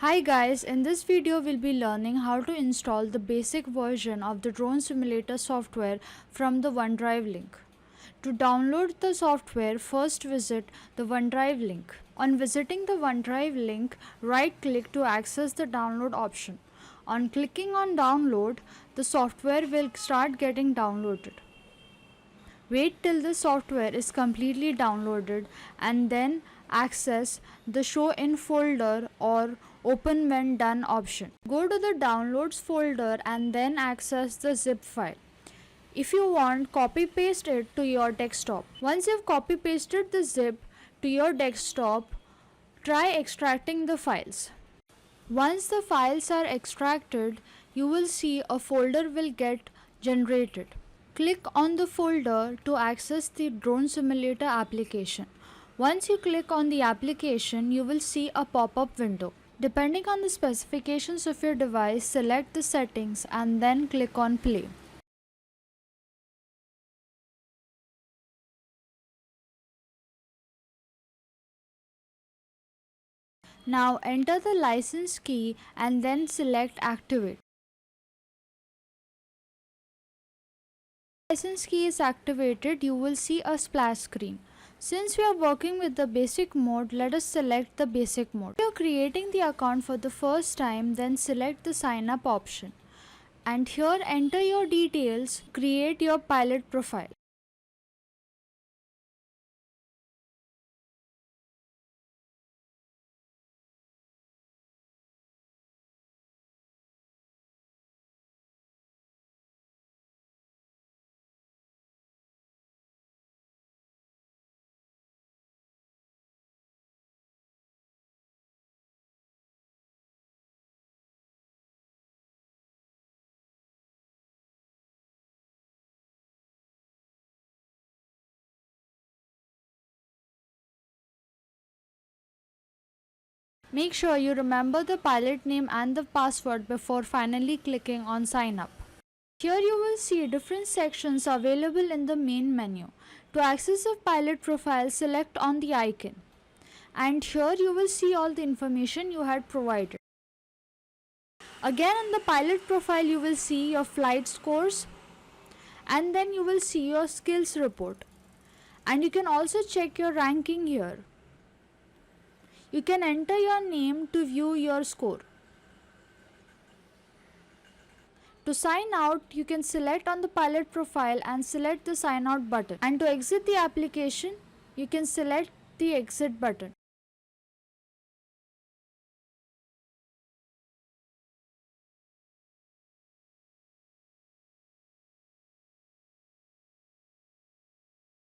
Hi guys, in this video we'll be learning how to install the basic version of the drone simulator software from the OneDrive link. To download the software, first visit the OneDrive link. On visiting the OneDrive link, right click to access the download option. On clicking on download, the software will start getting downloaded. Wait till the software is completely downloaded and then access the show in folder or open when done option. Go to the downloads folder and then access the zip file. If you want, copy paste it to your desktop. Once you've copy pasted the zip to your desktop, try extracting the files. Once the files are extracted, you will see a folder will get generated. Click on the folder to access the drone simulator application. Once you click on the application, you will see a pop-up window. Depending on the specifications of your device, select the settings and then click on play. Now enter the license key and then select activate. License key is activated, you will see a splash screen. Since we are working with the basic mode, let us select the basic mode. If you are creating the account for the first time, then select the sign up option. And here enter your details, create your pilot profile. Make sure you remember the pilot name and the password before finally clicking on sign up. Here you will see different sections available in the main menu. To access the pilot profile, select on the icon. And here you will see all the information you had provided. Again, in the pilot profile you will see your flight scores and then you will see your skills report. And you can also check your ranking here. You can enter your name to view your score. To sign out, you can select on the pilot profile and select the sign out button. And to exit the application, you can select the exit button.